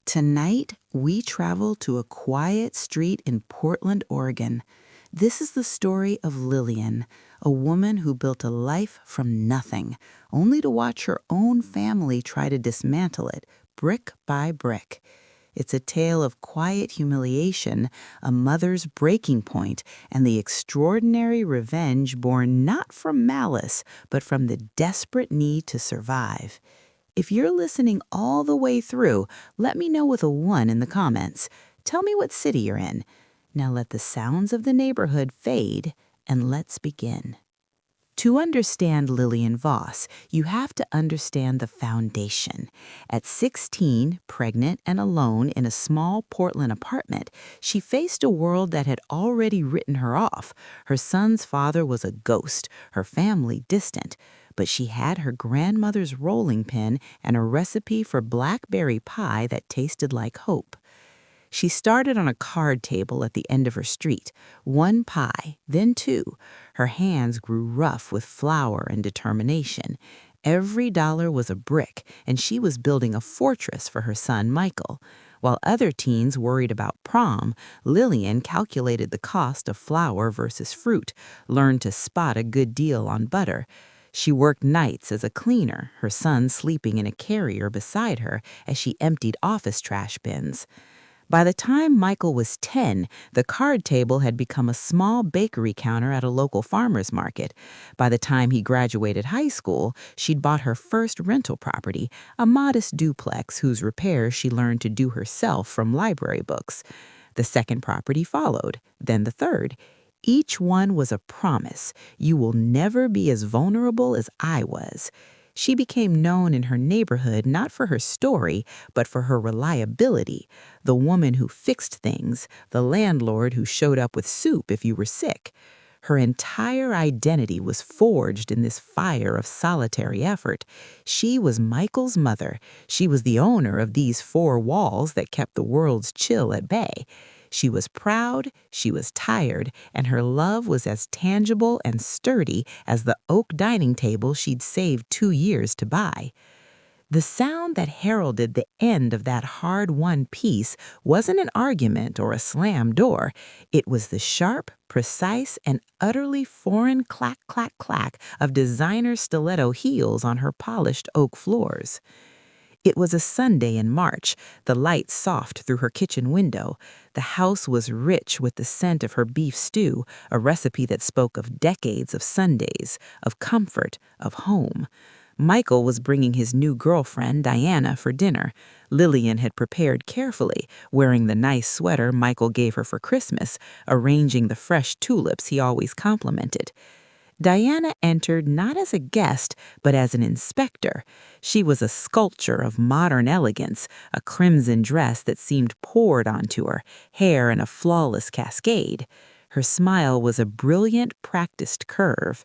Tonight, we travel to a quiet street in Portland, Oregon. This is the story of Lillian, a woman who built a life from nothing, only to watch her own family try to dismantle it, brick by brick. It's a tale of quiet humiliation, a mother's breaking point, and the extraordinary revenge born not from malice, but from the desperate need to survive. If you're listening all the way through, let me know with a 1 in the comments. Tell me what city you're in. Now let the sounds of the neighborhood fade, and let's begin. To understand Lillian Voss, you have to understand the foundation. At 16, pregnant and alone in a small Portland apartment, she faced a world that had already written her off. Her son's father was a ghost, her family distant. But she had her grandmother's rolling pin and a recipe for blackberry pie that tasted like hope. She started on a card table at the end of her street. 1 pie, then 2. Her hands grew rough with flour and determination. Every dollar was a brick, and she was building a fortress for her son, Michael. While other teens worried about prom, Lillian calculated the cost of flour versus fruit, learned to spot a good deal on butter. She worked nights as a cleaner, her son sleeping in a carrier beside her as she emptied office trash bins. By the time Michael was 10, the card table had become a small bakery counter at a local farmer's market. By the time he graduated high school, she'd bought her first rental property, a modest duplex whose repairs she learned to do herself from library books. The second property followed, then the third. Each one was a promise. You will never be as vulnerable as I was. She became known in her neighborhood not for her story, but for her reliability. The woman who fixed things, the landlord who showed up with soup if you were sick. Her entire identity was forged in this fire of solitary effort. She was Michael's mother. She was the owner of these 4 walls that kept the world's chill at bay. She was proud, she was tired, and her love was as tangible and sturdy as the oak dining table she'd saved 2 years to buy. The sound that heralded the end of that hard-won peace wasn't an argument or a slammed door. It was the sharp, precise, and utterly foreign clack, clack, clack of designer stiletto heels on her polished oak floors. It was a Sunday in March, the light soft through her kitchen window. The house was rich with the scent of her beef stew, a recipe that spoke of decades of Sundays, of comfort, of home. Michael was bringing his new girlfriend, Diana, for dinner. Lillian had prepared carefully, wearing the nice sweater Michael gave her for Christmas, arranging the fresh tulips he always complimented. Diana entered not as a guest, but as an inspector. She was a sculpture of modern elegance, a crimson dress that seemed poured onto her, hair in a flawless cascade. Her smile was a brilliant, practiced curve.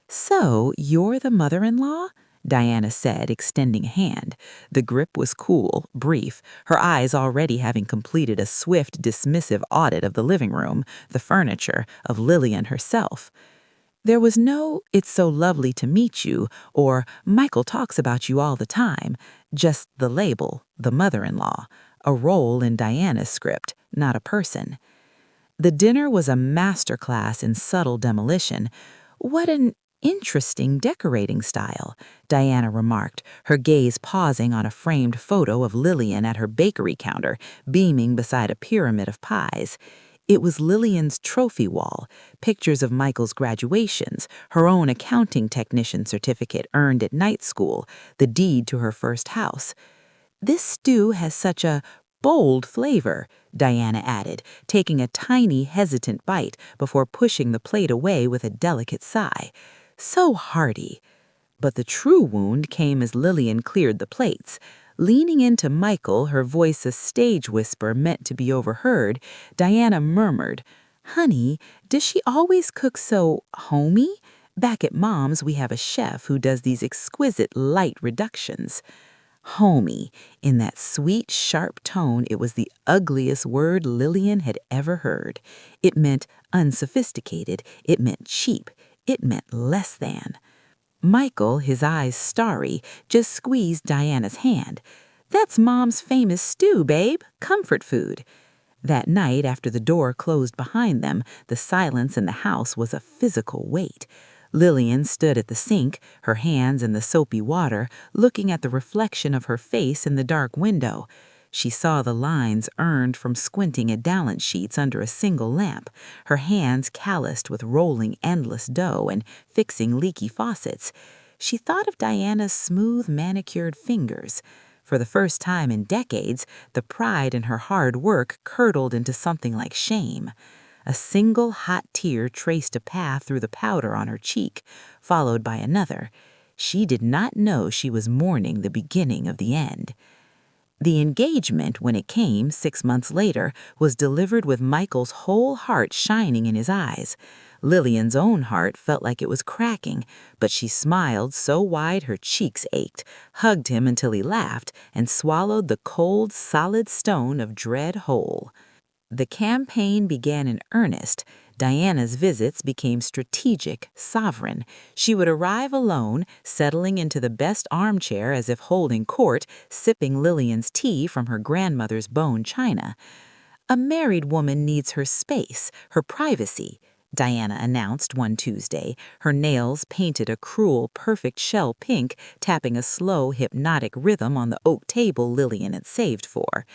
"So, you're the mother-in-law?" Diana said, extending a hand. The grip was cool, brief, her eyes already having completed a swift, dismissive audit of the living room, the furniture, of Lillian herself. There was no "it's so lovely to meet you" or "Michael talks about you all the time," just the label, the mother-in-law, a role in Diana's script, not a person. The dinner was a masterclass in subtle demolition. "What an interesting decorating style," Diana remarked, her gaze pausing on a framed photo of Lillian at her bakery counter, beaming beside a pyramid of pies. It was Lillian's trophy wall, pictures of Michael's graduations, her own accounting technician certificate earned at night school, the deed to her first house. "This stew has such a bold flavor," Diana added, taking a tiny, hesitant bite before pushing the plate away with a delicate sigh. "So hearty." But the true wound came as Lillian cleared the plates. Leaning into Michael, her voice a stage whisper meant to be overheard, Diana murmured, "Honey, does she always cook so homey? Back at Mom's, we have a chef who does these exquisite light reductions." Homey. In that sweet, sharp tone, it was the ugliest word Lillian had ever heard. It meant unsophisticated. It meant cheap. It meant less than. Michael, his eyes starry, just squeezed Diana's hand. "That's Mom's famous stew, babe. Comfort food." That night, after the door closed behind them, the silence in the house was a physical weight. Lillian stood at the sink, her hands in the soapy water, looking at the reflection of her face in the dark window. She saw the lines earned from squinting at balance sheets under a single lamp, her hands calloused with rolling endless dough and fixing leaky faucets. She thought of Diana's smooth, manicured fingers. For the first time in decades, the pride in her hard work curdled into something like shame. A single hot tear traced a path through the powder on her cheek, followed by another. She did not know she was mourning the beginning of the end. The engagement, when it came 6 months later, was delivered with Michael's whole heart shining in his eyes. Lillian's own heart felt like it was cracking, but she smiled so wide her cheeks ached, hugged him until he laughed, and swallowed the cold, solid stone of dread whole. The campaign began in earnest. Diana's visits became strategic, sovereign. She would arrive alone, settling into the best armchair as if holding court, sipping Lillian's tea from her grandmother's bone china. "A married woman needs her space, her privacy," Diana announced one Tuesday, her nails painted a cruel, perfect shell pink, tapping a slow, hypnotic rhythm on the oak table Lillian had saved for.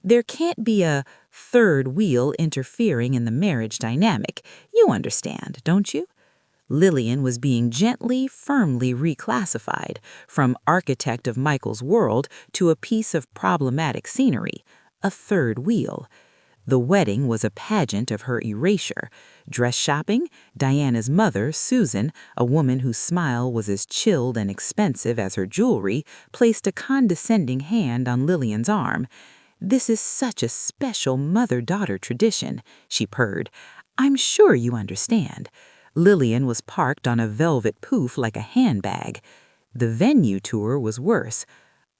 "There can't be a third wheel interfering in the marriage dynamic. You understand, don't you?" Lillian was being gently, firmly reclassified from architect of Michael's world to a piece of problematic scenery, a third wheel. The wedding was a pageant of her erasure. Dress shopping, Diana's mother, Susan, a woman whose smile was as chilled and expensive as her jewelry, placed a condescending hand on Lillian's arm. "This is such a special mother-daughter tradition," she purred. "I'm sure you understand." Lillian was parked on a velvet poof like a handbag. The venue tour was worse.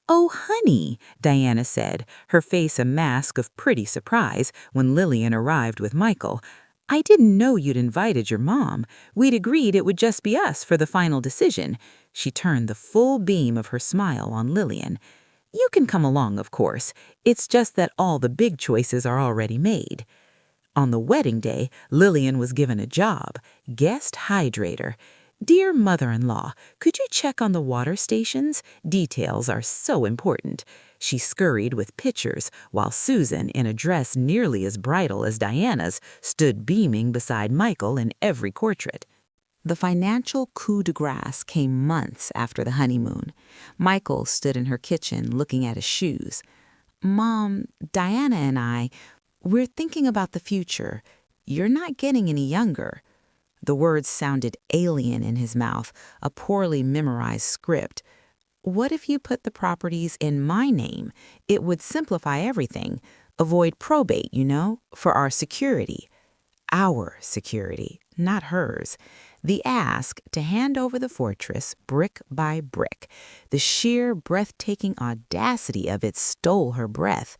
"Oh, honey," Diana said, her face a mask of pretty surprise when Lillian arrived with Michael. "I didn't know you'd invited your mom. We'd agreed it would just be us for the final decision." She turned the full beam of her smile on Lillian. "You can come along, of course. It's just that all the big choices are already made." On the wedding day, Lillian was given a job, guest hydrator. "Dear mother-in-law, could you check on the water stations? Details are so important." She scurried with pitchers, while Susan, in a dress nearly as bridal as Diana's, stood beaming beside Michael in every portrait. The financial coup de grace came months after the honeymoon. Michael stood in her kitchen looking at his shoes. "Mom, Diana and we're thinking about the future. You're not getting any younger." The words sounded alien in his mouth, a poorly memorized script. "What if you put the properties in my name? It would simplify everything. Avoid probate, for our security." Our security, not hers. The ask to hand over the fortress brick by brick. The sheer, breathtaking audacity of it stole her breath.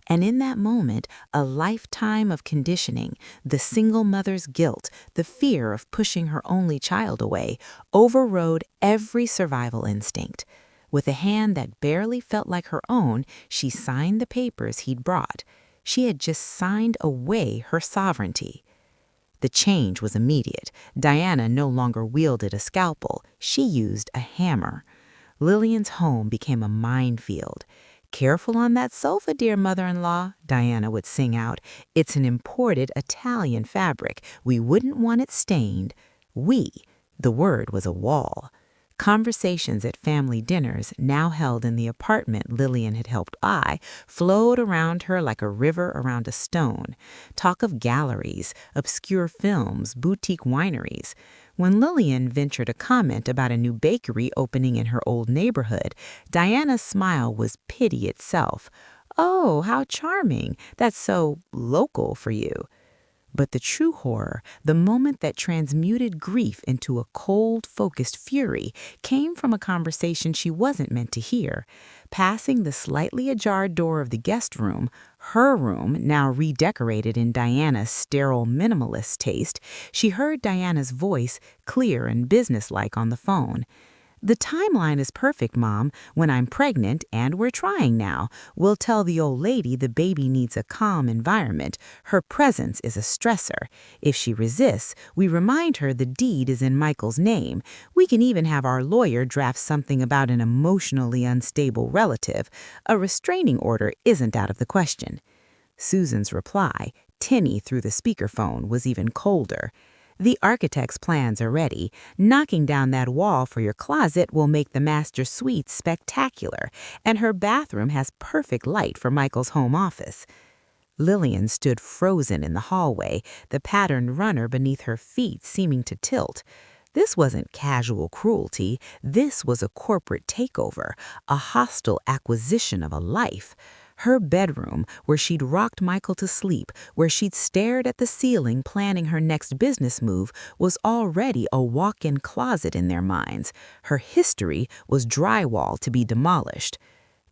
And in that moment, a lifetime of conditioning, the single mother's guilt, the fear of pushing her only child away, overrode every survival instinct. With a hand that barely felt like her own, she signed the papers he'd brought. She had just signed away her sovereignty. The change was immediate. Diana no longer wielded a scalpel. She used a hammer. Lillian's home became a minefield. "Careful on that sofa, dear mother-in-law," Diana would sing out. "It's an imported Italian fabric. We wouldn't want it stained." The word was a wall. Conversations at family dinners, now held in the apartment Lillian had helped buy, flowed around her like a river around a stone. Talk of galleries, obscure films, boutique wineries. When Lillian ventured a comment about a new bakery opening in her old neighborhood, Diana's smile was pity itself. "Oh, how charming. That's so local for you." But the true horror, the moment that transmuted grief into a cold, focused fury, came from a conversation she wasn't meant to hear. Passing the slightly ajar door of the guest room, her room now redecorated in Diana's sterile minimalist taste, she heard Diana's voice, clear and businesslike on the phone. The timeline is perfect, Mom. When I'm pregnant, and we're trying now, we'll tell the old lady the baby needs a calm environment. Her presence is a stressor. If she resists, we remind her the deed is in Michael's name. We can even have our lawyer draft something about an emotionally unstable relative. A restraining order isn't out of the question. Susan's reply, tinny through the speakerphone, was even colder. The architect's plans are ready. Knocking down that wall for your closet will make the master suite spectacular, and her bathroom has perfect light for Michael's home office. Lillian stood frozen in the hallway, the patterned runner beneath her feet seeming to tilt. This wasn't casual cruelty. This was a corporate takeover, a hostile acquisition of a life. Her bedroom, where she'd rocked Michael to sleep, where she'd stared at the ceiling planning her next business move, was already a walk-in closet in their minds. Her history was drywall to be demolished.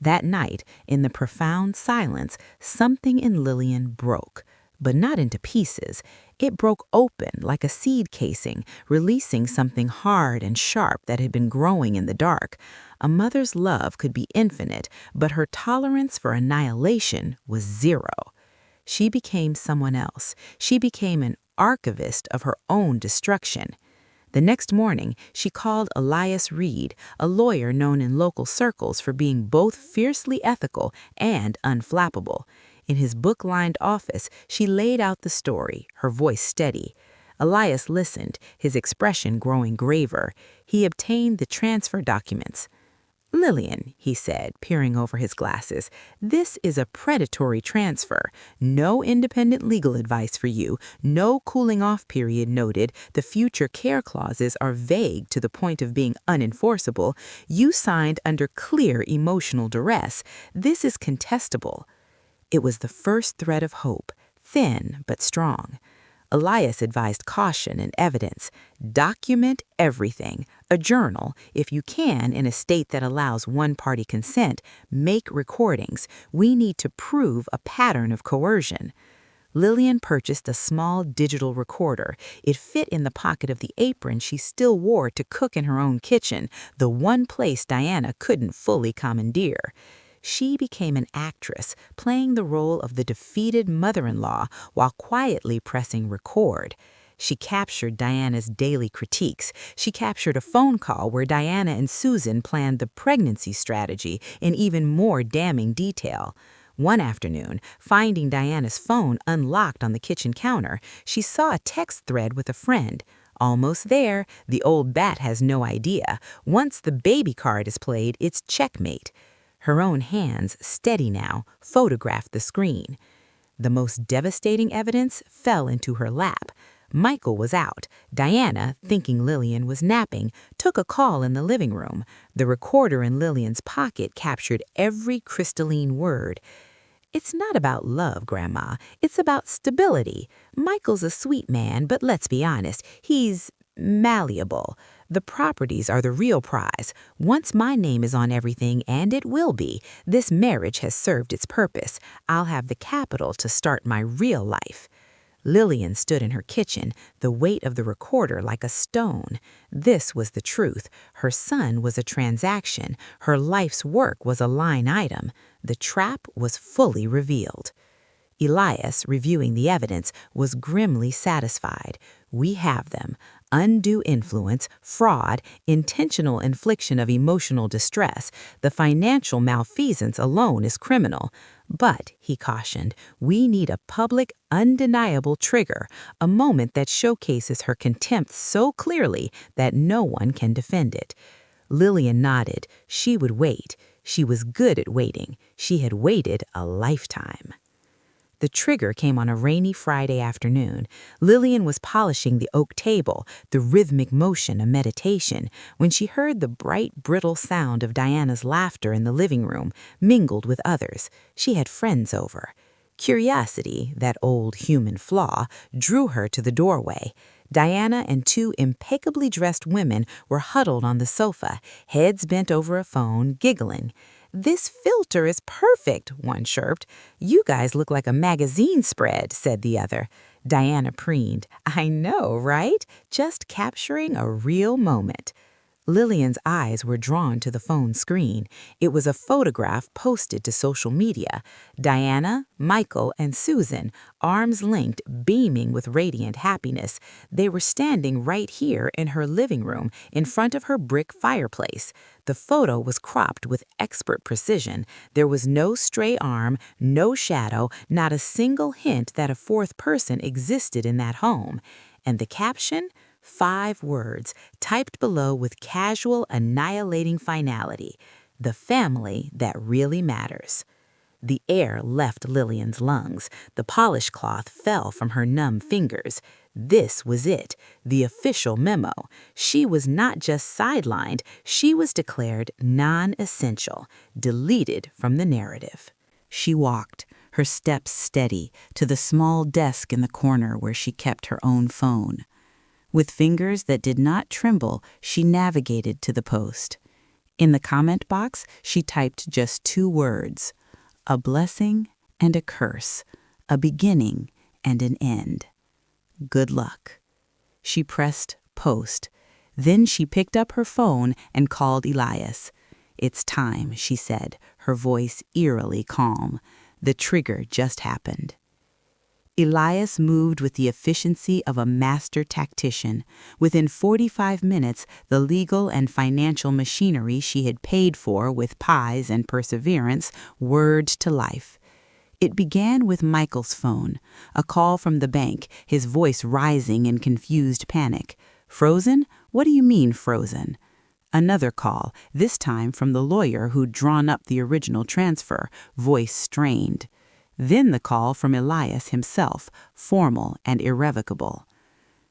That night, in the profound silence, something in Lillian broke. But not into pieces. It broke open like a seed casing, releasing something hard and sharp that had been growing in the dark. A mother's love could be infinite, but her tolerance for annihilation was zero. She became someone else. She became an archivist of her own destruction. The next morning, she called Elias Reed, a lawyer known in local circles for being both fiercely ethical and unflappable. In his book-lined office, she laid out the story, her voice steady. Elias listened, his expression growing graver. He obtained the transfer documents. "Lillian," he said, peering over his glasses, "this is a predatory transfer. No independent legal advice for you, no cooling-off period noted, the future care clauses are vague to the point of being unenforceable. You signed under clear emotional duress. This is contestable." It was the first thread of hope, thin but strong. Elias advised caution and evidence. Document everything. A journal, if you can, in a state that allows one-party consent. Make recordings. We need to prove a pattern of coercion. Lillian purchased a small digital recorder. It fit in the pocket of the apron she still wore to cook in her own kitchen, the one place Diana couldn't fully commandeer. She became an actress, playing the role of the defeated mother-in-law while quietly pressing record. She captured Diana's daily critiques. She captured a phone call where Diana and Susan planned the pregnancy strategy in even more damning detail. One afternoon, finding Diana's phone unlocked on the kitchen counter, she saw a text thread with a friend. "Almost there. The old bat has no idea. Once the baby card is played, it's checkmate." Her own hands, steady now, photographed the screen. The most devastating evidence fell into her lap. Michael was out. Diana, thinking Lillian was napping, took a call in the living room. The recorder in Lillian's pocket captured every crystalline word. "It's not about love, Grandma. It's about stability. Michael's a sweet man, but let's be honest, he's malleable. The properties are the real prize. Once my name is on everything, and it will be, this marriage has served its purpose. I'll have the capital to start my real life." Lillian stood in her kitchen, the weight of the recorder like a stone. This was the truth. Her son was a transaction. Her life's work was a line item. The trap was fully revealed. Elias, reviewing the evidence, was grimly satisfied. "We have them. Undue influence, fraud, intentional infliction of emotional distress. The financial malfeasance alone is criminal. But," he cautioned, "we need a public, undeniable trigger, a moment that showcases her contempt so clearly that no one can defend it." Lillian nodded. She would wait. She was good at waiting. She had waited a lifetime. The trigger came on a rainy Friday afternoon. Lillian was polishing the oak table, the rhythmic motion a meditation, when she heard the bright, brittle sound of Diana's laughter in the living room, mingled with others. She had friends over. Curiosity, that old human flaw, drew her to the doorway. Diana and two impeccably dressed women were huddled on the sofa, heads bent over a phone, giggling. "This filter is perfect," one chirped. "You guys look like a magazine spread," said the other. Diana preened. "I know, right? Just capturing a real moment." Lillian's eyes were drawn to the phone screen. It was a photograph posted to social media. Diana, Michael, and Susan, arms linked, beaming with radiant happiness. They were standing right here in her living room, in front of her brick fireplace. The photo was cropped with expert precision. There was no stray arm, no shadow, not a single hint that a fourth person existed in that home. And the caption? 5 words, typed below with casual, annihilating finality. The family that really matters. The air left Lillian's lungs. The polish cloth fell from her numb fingers. This was it, the official memo. She was not just sidelined, she was declared non-essential, deleted from the narrative. She walked, her steps steady, to the small desk in the corner where she kept her own phone. With fingers that did not tremble, she navigated to the post. In the comment box, she typed just 2 words: a blessing and a curse, a beginning and an end. Good luck. She pressed post. Then she picked up her phone and called Elias. It's time, she said, her voice eerily calm. The trigger just happened. Elias moved with the efficiency of a master tactician. Within 45 minutes, the legal and financial machinery she had paid for with pies and perseverance whirred to life. It began with Michael's phone, a call from the bank, his voice rising in confused panic. Frozen? What do you mean frozen? Another call, this time from the lawyer who'd drawn up the original transfer, voice strained. Then the call from Elias himself, formal and irrevocable.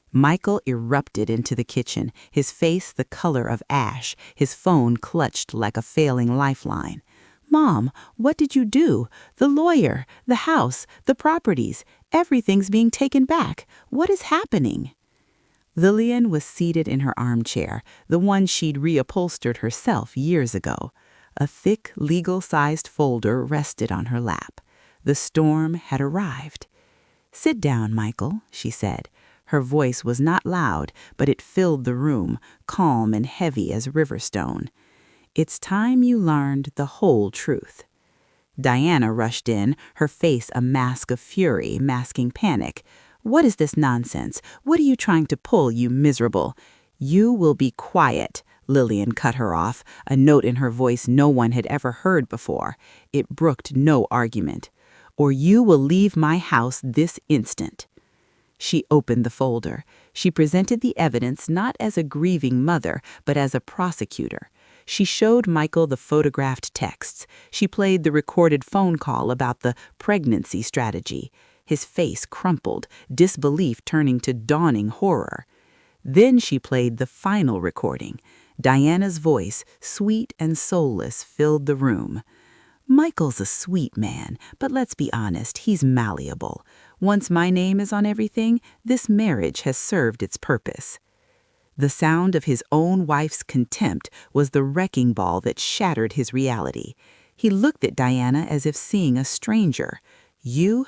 Michael erupted into the kitchen, his face the color of ash, his phone clutched like a failing lifeline. Mom, what did you do? The lawyer, the house, the properties, everything's being taken back. What is happening? Lillian was seated in her armchair, the one she'd reupholstered herself years ago. A thick, legal-sized folder rested on her lap. The storm had arrived. Sit down, Michael, she said. Her voice was not loud, but it filled the room, calm and heavy as riverstone. It's time you learned the whole truth. Diana rushed in, her face a mask of fury, masking panic. What is this nonsense? What are you trying to pull, you miserable? You will be quiet, Lillian cut her off, a note in her voice no one had ever heard before. It brooked no argument. Or you will leave my house this instant. She opened the folder. She presented the evidence not as a grieving mother, but as a prosecutor. She showed Michael the photographed texts. She played the recorded phone call about the pregnancy strategy. His face crumpled, disbelief turning to dawning horror. Then she played the final recording. Diana's voice, sweet and soulless, filled the room. Michael's a sweet man, but let's be honest, he's malleable. Once my name is on everything, this marriage has served its purpose. The sound of his own wife's contempt was the wrecking ball that shattered his reality. He looked at Diana as if seeing a stranger. You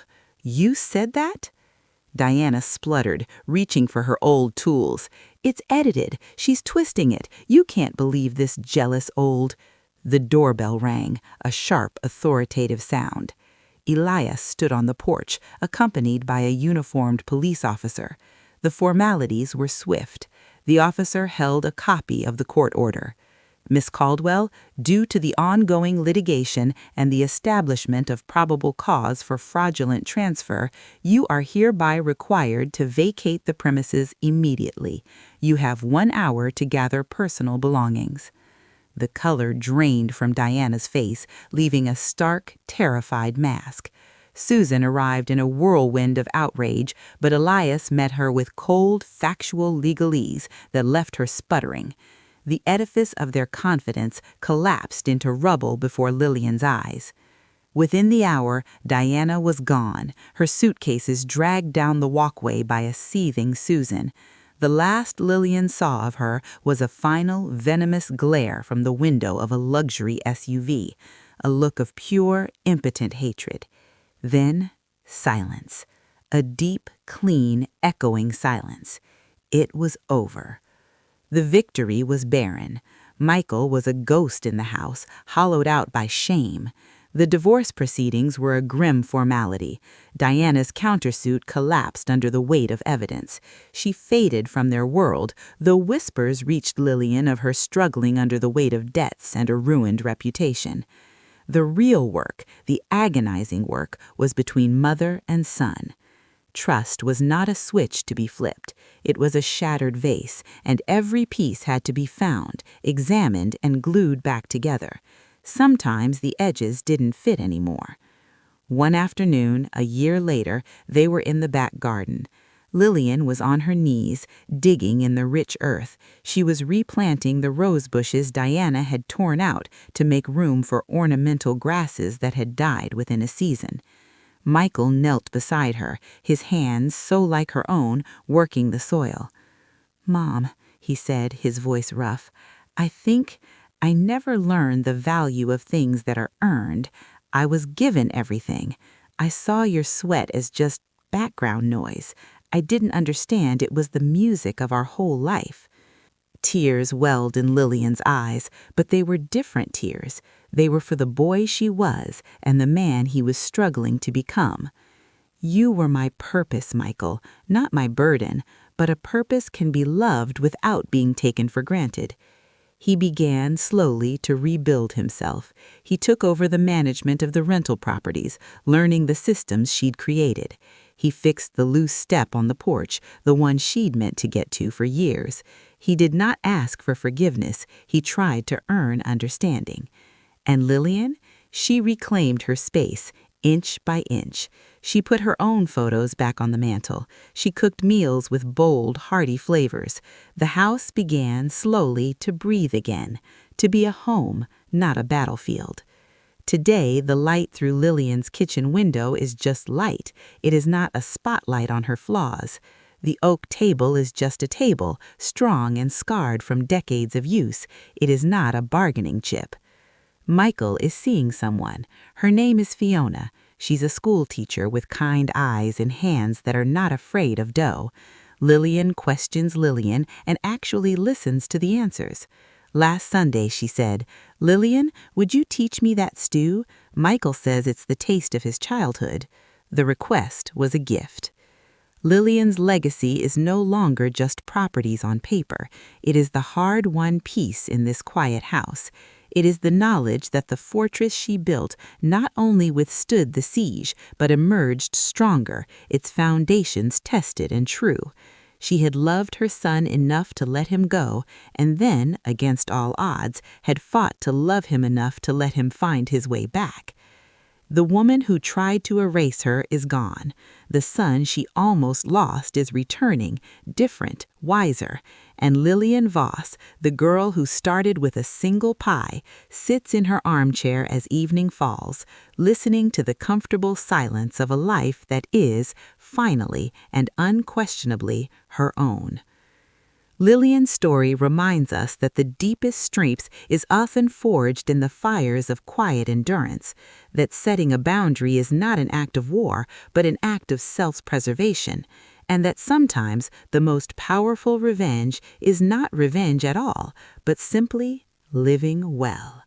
said that? Diana spluttered, reaching for her old tools. It's edited. She's twisting it. You can't believe this jealous old... The doorbell rang, a sharp, authoritative sound. Elias stood on the porch, accompanied by a uniformed police officer. The formalities were swift. The officer held a copy of the court order. Miss Caldwell, due to the ongoing litigation and the establishment of probable cause for fraudulent transfer, you are hereby required to vacate the premises immediately. You have 1 hour to gather personal belongings. The color drained from Diana's face, leaving a stark, terrified mask. Susan arrived in a whirlwind of outrage, but Elias met her with cold, factual legalese that left her sputtering. The edifice of their confidence collapsed into rubble before Lillian's eyes. Within the hour, Diana was gone, her suitcases dragged down the walkway by a seething Susan. The last Lillian saw of her was a final, venomous glare from the window of a luxury SUV, a look of pure, impotent hatred. Then, silence. A deep, clean, echoing silence. It was over. The victory was barren. Michael was a ghost in the house, hollowed out by shame. The divorce proceedings were a grim formality. Diana's countersuit collapsed under the weight of evidence. She faded from their world, though whispers reached Lillian of her struggling under the weight of debts and a ruined reputation. The real work, the agonizing work, was between mother and son. Trust was not a switch to be flipped. It was a shattered vase, and every piece had to be found, examined, and glued back together. Sometimes the edges didn't fit anymore. One afternoon, a year later, they were in the back garden. Lillian was on her knees, digging in the rich earth. She was replanting the rose bushes Diana had torn out to make room for ornamental grasses that had died within a season. Michael knelt beside her, his hands, so like her own, working the soil. "Mom," he said, his voice rough, "I think I never learned the value of things that are earned. I was given everything. I saw your sweat as just background noise. I didn't understand it was the music of our whole life." Tears welled in Lillian's eyes, but they were different tears. They were for the boy she was and the man he was struggling to become. "You were my purpose, Michael, not my burden, but a purpose can be loved without being taken for granted." He began slowly to rebuild himself. He took over the management of the rental properties, learning the systems she'd created. He fixed the loose step on the porch, the one she'd meant to get to for years. He did not ask for forgiveness. He tried to earn understanding. And Lillian? She reclaimed her space, inch by inch. She put her own photos back on the mantel. She cooked meals with bold, hearty flavors. The house began slowly to breathe again, to be a home, not a battlefield. Today, the light through Lillian's kitchen window is just light. It is not a spotlight on her flaws. The oak table is just a table, strong and scarred from decades of use. It is not a bargaining chip. Michael is seeing someone. Her name is Fiona. She's a school teacher with kind eyes and hands that are not afraid of dough. Lillian questions Lillian and actually listens to the answers. Last Sunday, she said, "Lillian, would you teach me that stew? Michael says it's the taste of his childhood." The request was a gift. Lillian's legacy is no longer just properties on paper. It is the hard-won peace in this quiet house. It is the knowledge that the fortress she built not only withstood the siege, but emerged stronger, its foundations tested and true. She had loved her son enough to let him go, and then, against all odds, had fought to love him enough to let him find his way back. The woman who tried to erase her is gone. The son she almost lost is returning, different, wiser. And Lillian Voss, the girl who started with a single pie, sits in her armchair as evening falls, listening to the comfortable silence of a life that is, finally and unquestionably, her own. Lillian's story reminds us that the deepest strength is often forged in the fires of quiet endurance, that setting a boundary is not an act of war, but an act of self-preservation, and that sometimes the most powerful revenge is not revenge at all, but simply living well.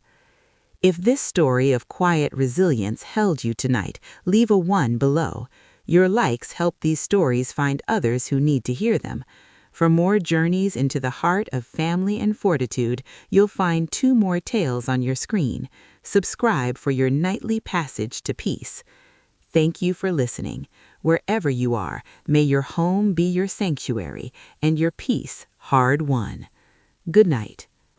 If this story of quiet resilience held you tonight, leave a 1 below. Your likes help these stories find others who need to hear them. For more journeys into the heart of family and fortitude, you'll find 2 more tales on your screen. Subscribe for your nightly passage to peace. Thank you for listening. Wherever you are, may your home be your sanctuary and your peace hard won. Good night.